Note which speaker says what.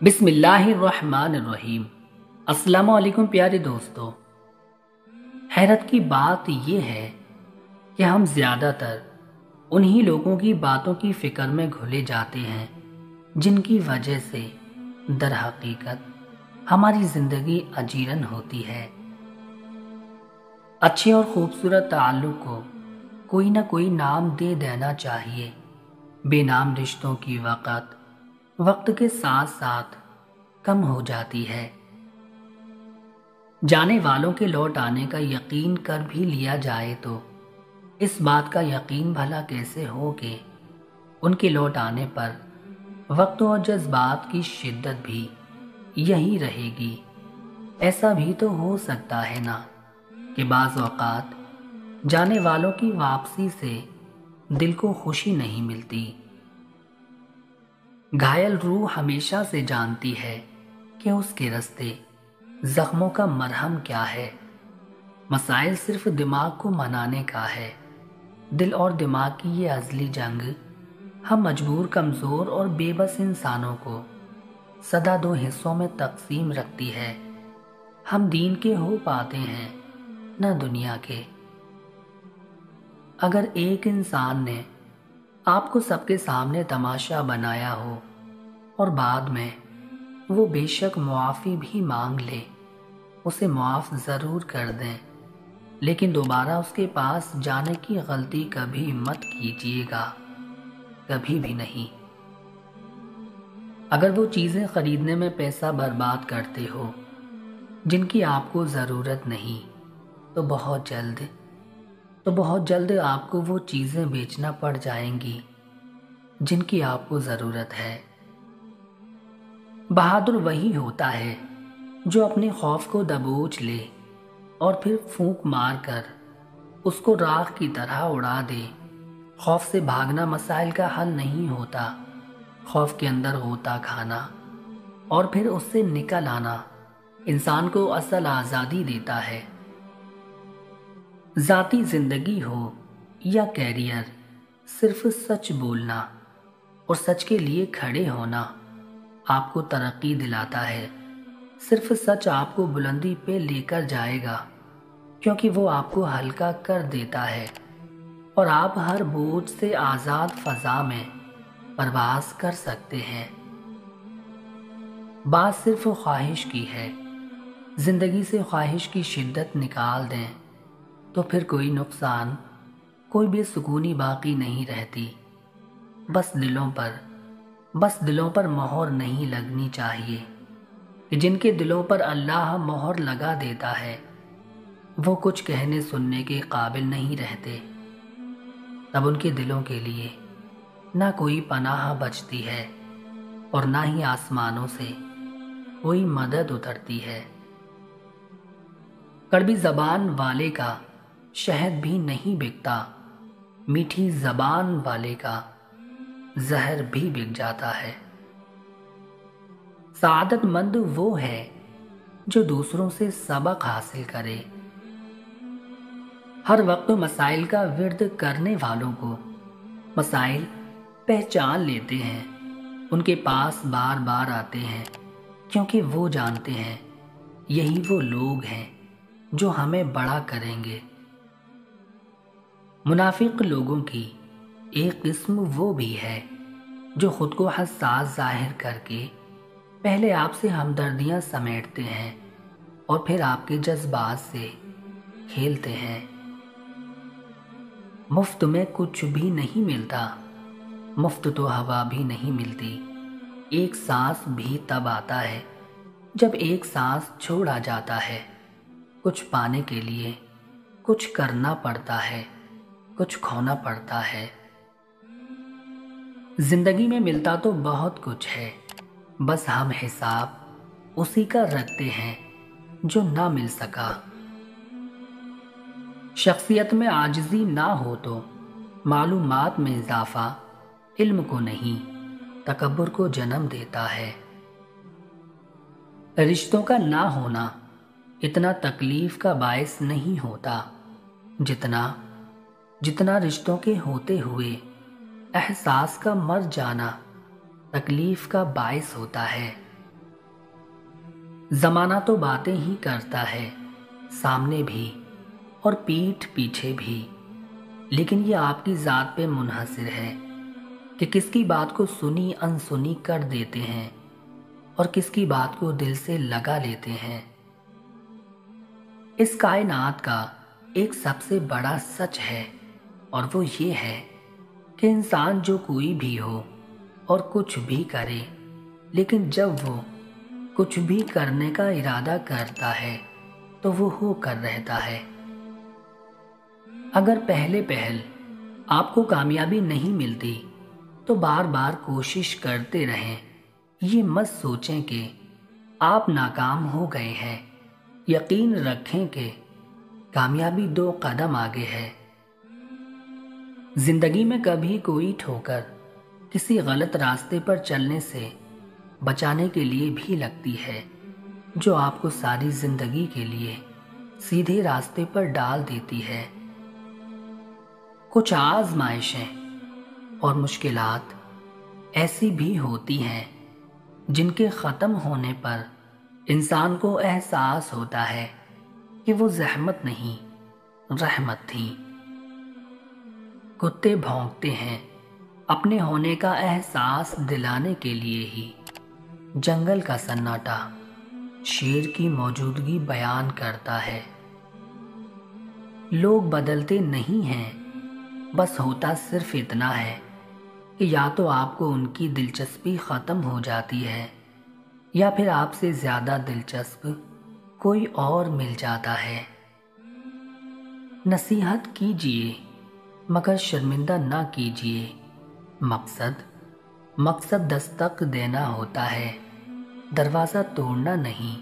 Speaker 1: बिस्मिल्लाहिर्रहमानिर्रहीम। अस्सलाम वालेकुम प्यारे दोस्तों। हैरत की बात यह है कि हम ज़्यादातर उन्हीं लोगों की बातों की फ़िक्र में घुले जाते हैं जिनकी वजह से दर हकीकत हमारी ज़िंदगी अजीरन होती है। अच्छे और ख़ूबसूरत ताल्लुक़ को कोई ना कोई नाम दे देना चाहिए। बेनाम रिश्तों की वक्त के साथ साथ कम हो जाती है। जाने वालों के लौट आने का यकीन कर भी लिया जाए तो इस बात का यकीन भला कैसे हो कि उनके लौट आने पर वक्त और जज्बात की शिद्दत भी यही रहेगी। ऐसा भी तो हो सकता है ना कि बाज़ औक़ात जाने वालों की वापसी से दिल को खुशी नहीं मिलती। घायल रूह हमेशा से जानती है कि उसके रास्ते जख्मों का मरहम क्या है। मसाइल सिर्फ दिमाग को मनाने का है। दिल और दिमाग की ये अज़ली जंग हम मजबूर, कमज़ोर और बेबस इंसानों को सदा दो हिस्सों में तकसीम रखती है। हम दीन के हो पाते हैं न दुनिया के। अगर एक इंसान ने आपको सबके सामने तमाशा बनाया हो और बाद में वो बेशक मुआफ़ी भी मांग ले, उसे मुआफ़ ज़रूर कर दें, लेकिन दोबारा उसके पास जाने की गलती कभी मत कीजिएगा, कभी भी नहीं। अगर वो चीज़ें ख़रीदने में पैसा बर्बाद करते हो जिनकी आपको ज़रूरत नहीं, तो बहुत जल्द आपको वो चीज़ें बेचना पड़ जाएंगी जिनकी आपको ज़रूरत है। बहादुर वही होता है जो अपने खौफ को दबोच ले और फिर फूंक मार कर उसको राख की तरह उड़ा दे। खौफ से भागना मसाइल का हल नहीं होता। खौफ के अंदर होता खाना और फिर उससे निकल आना इंसान को असल आज़ादी देता है। ज़ाती ज़िंदगी हो या कैरियर, सिर्फ सच बोलना और सच के लिए खड़े होना आपको तरक्की दिलाता है। सिर्फ सच आपको बुलंदी पे लेकर जाएगा, क्योंकि वो आपको हल्का कर देता है और आप हर बोझ से आज़ाद फ़ज़ा में परवाज़ कर सकते हैं। बात सिर्फ ख्वाहिश की है। ज़िंदगी से ख्वाहिश की शिद्दत निकाल दें तो फिर कोई नुकसान, कोई बेसुकूनी बाकी नहीं रहती। बस दिलों पर मोहर नहीं लगनी चाहिए कि जिनके दिलों पर अल्लाह मोहर लगा देता है वो कुछ कहने सुनने के काबिल नहीं रहते। तब उनके दिलों के लिए ना कोई पनाह बचती है और ना ही आसमानों से कोई मदद उतरती है। कड़वी ज़बान वाले का शहद भी नहीं बिकता, मीठी ज़बान वाले का जहर भी बिक जाता है। सआदतमंद वो है जो दूसरों से सबक हासिल करे। हर वक्त मसाइल का विर्द करने वालों को मसाइल पहचान लेते हैं। उनके पास बार बार आते हैं क्योंकि वो जानते हैं यही वो लोग हैं जो हमें बड़ा करेंगे। मुनाफिक लोगों की एक किस्म वो भी है जो खुद को हसास जाहिर करके पहले आपसे हमदर्दियां समेटते हैं और फिर आपके जज्बात से खेलते हैं। मुफ्त में कुछ भी नहीं मिलता, मुफ्त तो हवा भी नहीं मिलती। एक सांस भी तब आता है जब एक सांस छोड़ा जाता है। कुछ पाने के लिए कुछ करना पड़ता है, कुछ खोना पड़ता है। जिंदगी में मिलता तो बहुत कुछ है, बस हम हिसाब उसी का रखते हैं जो ना मिल सका। शख्सियत में आजिज़ी ना हो तो मालूमात में इजाफा इल्म को नहीं तकब्बुर को जन्म देता है। रिश्तों का ना होना इतना तकलीफ का बायस नहीं होता जितना रिश्तों के होते हुए احساس کا مر جانا تکلیف کا باعث ہوتا ہے۔ زمانہ تو باتیں ہی کرتا ہے، سامنے بھی اور پیٹھ پیچھے بھی، لیکن یہ آپ کی ذات پہ منحصر ہے کہ کس کی بات کو سنی انسنی کر دیتے ہیں اور کس کی بات کو دل سے لگا لیتے ہیں۔ اس کائنات کا ایک سب سے بڑا سچ ہے، اور وہ یہ ہے کہ انسان جو کوئی بھی ہو اور کچھ بھی کرے، لیکن جب وہ کچھ بھی کرنے کا ارادہ کرتا ہے تو وہ ہو کر رہتا ہے۔ اگر پہل آپ کو کامیابی نہیں ملتی تو بار بار کوشش کرتے رہیں، یہ مت سوچیں کہ آپ ناکام ہو گئے ہیں، یقین رکھیں کہ کامیابی 2 قدم آگے ہے۔ زندگی میں کبھی کوئی ٹھوکر کسی غلط راستے پر چلنے سے بچانے کے لیے بھی لگتی ہے، جو آپ کو ساری زندگی کے لیے سیدھے راستے پر ڈال دیتی ہے۔ کچھ آزمائشیں اور مشکلات ایسی بھی ہوتی ہیں جن کے ختم ہونے پر انسان کو احساس ہوتا ہے کہ وہ زحمت نہیں، رحمت تھی۔ کتے بھونکتے ہیں اپنے ہونے کا احساس دلانے کے لیے ہی، جنگل کا سناٹا شیر کی موجودگی بیان کرتا ہے۔ لوگ بدلتے نہیں ہیں، بس ہوتا صرف اتنا ہے کہ یا تو آپ کو ان کی دلچسپی ختم ہو جاتی ہے یا پھر آپ سے زیادہ دلچسپ کوئی اور مل جاتا ہے۔ نصیحت کیجیے مگر شرمندہ نہ کیجیے۔ مقصد دستک دینا ہوتا ہے، دروازہ توڑنا نہیں۔